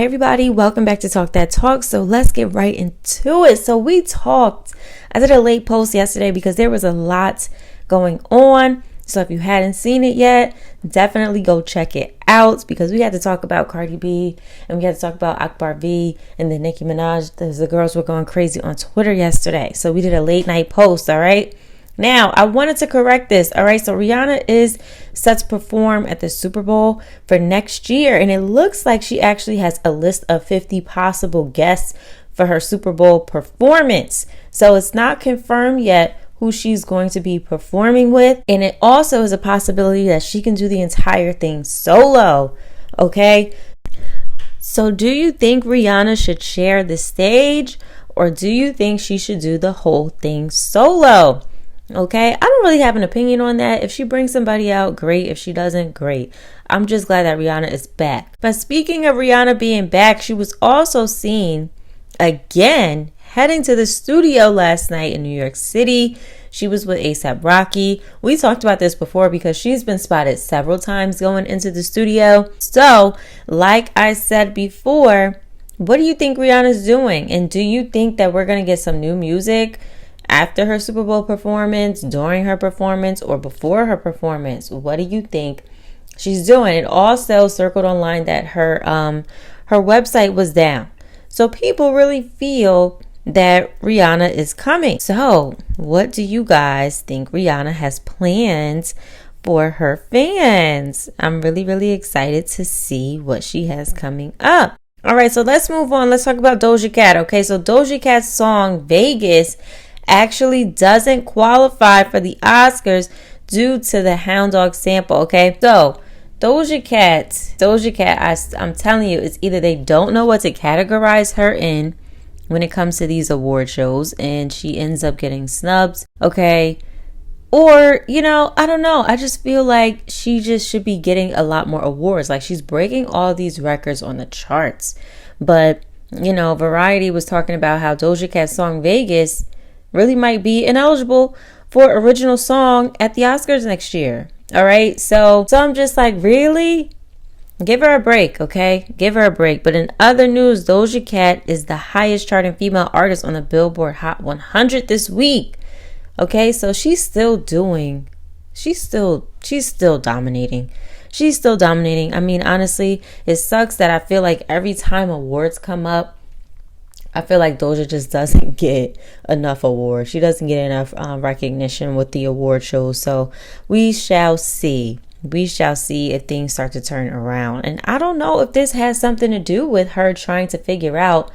Hi everybody, welcome back to Talk That Talk. So let's get right into it. So I did a late post yesterday because there was a lot going on. So if you hadn't seen it yet, definitely go check it out because we had to talk about Cardi B and we had to talk about Akbar V and then Nicki Minaj. The girls were going crazy on Twitter yesterday. So we did a late night post, all right? Now, I wanted to correct this, all right? So Rihanna is set to perform at the Super Bowl for next year, and it looks like she actually has a list of 50 possible guests for her Super Bowl performance. So it's not confirmed yet who she's going to be performing with, and it also is a possibility that she can do the entire thing solo, okay? So do you think Rihanna should share the stage, or do you think she should do the whole thing solo? Okay, I don't really have an opinion on that. If she brings somebody out, great. If she doesn't, great. I'm just glad that Rihanna is back. But speaking of Rihanna being back, she was also seen again heading to the studio last night in New York City. She was with A$AP Rocky. We talked about this before because she's been spotted several times going into the studio. So, like I said before, what do you think Rihanna's doing? And do you think that we're going to get some new music after her Super Bowl performance, during her performance, or before her performance? What do you think she's doing? It also circled online that her website was down. So people really feel that Rihanna is coming. So what do you guys think Rihanna has planned for her fans? I'm really, really excited to see what she has coming up. All right, so let's move on. Let's talk about Doja Cat. Okay, so Doja Cat's song Vegas actually doesn't qualify for the Oscars due to the hound dog sample. Okay, so Doja Cat, I'm telling you, it's either they don't know what to categorize her in when it comes to these award shows and she ends up getting snubs, okay, or I don't know. I just feel like she just should be getting a lot more awards. Like, she's breaking all these records on the charts. But Variety was talking about how Doja Cat's song Vegas really might be ineligible for original song at the Oscars next year. All right. So I'm just like, really? Give her a break, okay? Give her a break. But in other news, Doja Cat is the highest charting female artist on the Billboard Hot 100 this week. Okay, so she's still dominating. She's still dominating. I mean, honestly, it sucks that I feel like every time awards come up, I feel like Doja just doesn't get enough awards. She doesn't get enough recognition with the award shows. So we shall see. We shall see if things start to turn around. And I don't know if this has something to do with her trying to figure out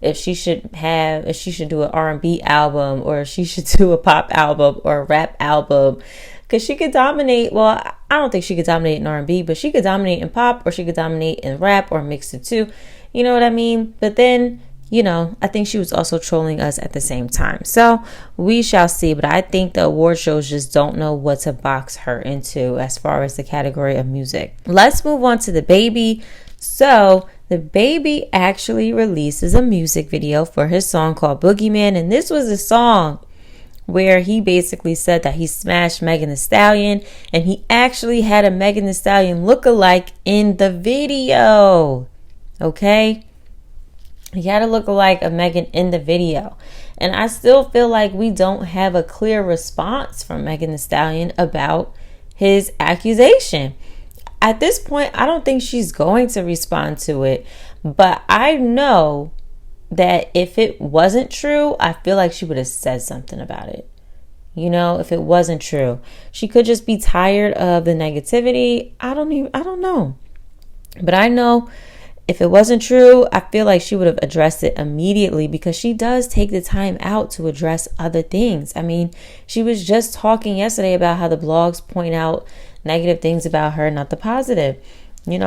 if she should do an R&B album, or if she should do a pop album or a rap album. Because she could dominate. Well, I don't think she could dominate in R&B, but she could dominate in pop, or she could dominate in rap, or mix the two. You know what I mean? But then, I think she was also trolling us at the same time. So we shall see. But I think the award shows just don't know what to box her into as far as the category of music. Let's move on to DaBaby. So DaBaby actually releases a music video for his song called Boogeyman. And this was a song where he basically said that he smashed Megan Thee Stallion. And he actually had a Megan Thee Stallion lookalike in the video. Okay? He had a lookalike of Megan in the video. And I still feel like we don't have a clear response from Megan Thee Stallion about his accusation. At this point, I don't think she's going to respond to it. But I know that if it wasn't true, I feel like she would have said something about it. If it wasn't true. She could just be tired of the negativity. I don't know. But I know if it wasn't true, I feel like she would have addressed it immediately, because she does take the time out to address other things. I mean, she was just talking yesterday about how the blogs point out negative things about her, not the positive.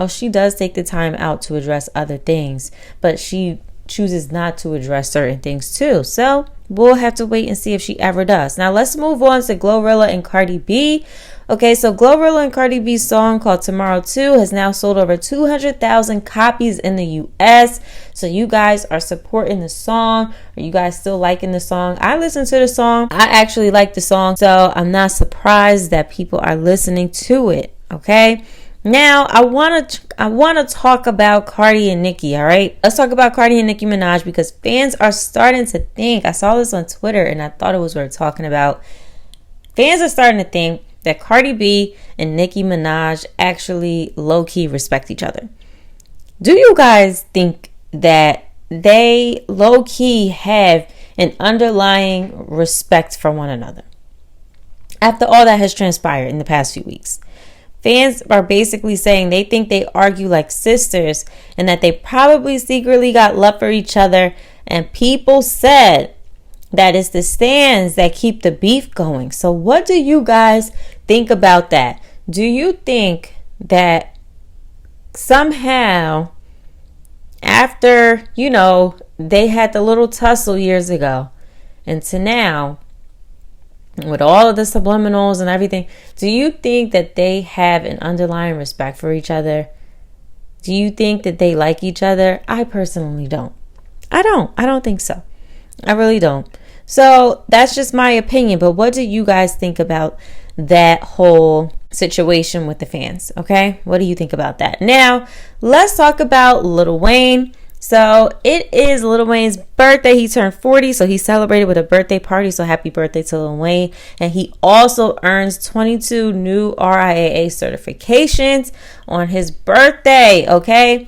She does take the time out to address other things, but she chooses not to address certain things too. So we'll have to wait and see if she ever does. Now let's move on to Glorilla and Cardi B. Okay, so Glorilla and Cardi B's song called Tomorrow 2 has now sold over 200,000 copies in the US. So you guys are supporting the song. Are you guys still liking the song? I listened to the song. I actually like the song. So I'm not surprised that people are listening to it. Okay. Now, I want to talk about Cardi and Nicki, all right? Let's talk about Cardi and Nicki Minaj because fans are starting to think, I saw this on Twitter and I thought it was worth talking about. Fans are starting to think that Cardi B and Nicki Minaj actually low-key respect each other. Do you guys think that they low-key have an underlying respect for one another after all that has transpired in the past few weeks? Fans are basically saying they think they argue like sisters and that they probably secretly got love for each other. And people said that it's the stands that keep the beef going. So what do you guys think about that? Do you think that somehow after, they had the little tussle years ago and to now, with all of the subliminals and everything, do you think that they have an underlying respect for each other? Do you think that they like each other? I personally don't. I don't think so. I really don't. So that's just my opinion. But what do you guys think about that whole situation with the fans? Okay, what do you think about that? Now, let's talk about Lil Wayne. So it is Lil Wayne's birthday. He turned 40, so he celebrated with a birthday party. So happy birthday to Lil Wayne. And he also earns 22 new RIAA certifications on his birthday, okay?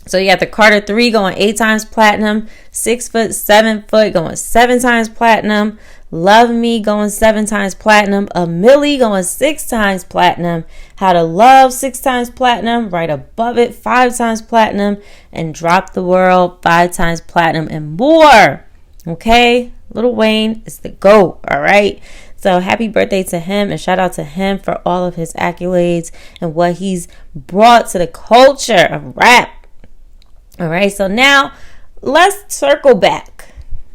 So you got the Carter 3 going 8 times platinum, 6 foot, 7 foot going 7 times platinum, Love Me going 7 times platinum, A Milli going 6 times platinum, How to Love 6 times platinum, right above it 5 times platinum, and Drop the World 5 times platinum and more. Okay, Lil Wayne is the GOAT, all right? So happy birthday to him and shout out to him for all of his accolades and what he's brought to the culture of rap. All right, so now let's circle back.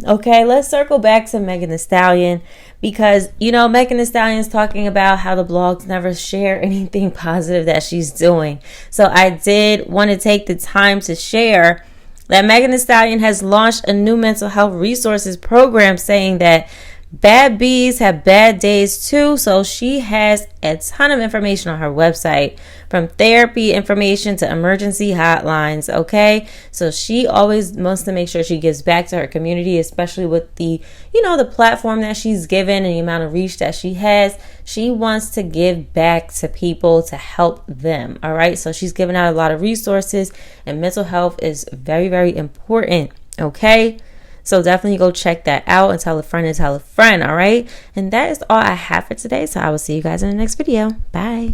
Okay, let's circle back to Megan Thee Stallion because, Megan Thee Stallion is talking about how the blogs never share anything positive that she's doing. So I did want to take the time to share that Megan Thee Stallion has launched a new mental health resources program saying that bad bees have bad days too. So she has a ton of information on her website, from therapy information to emergency hotlines. Okay, so she always wants to make sure she gives back to her community, especially with the the platform that she's given and the amount of reach that she has. She wants to give back to people to help them. All right, so she's giving out a lot of resources, and mental health is very, very important. Okay, so definitely go check that out and tell a friend, all right? And that is all I have for today. So I will see you guys in the next video. Bye.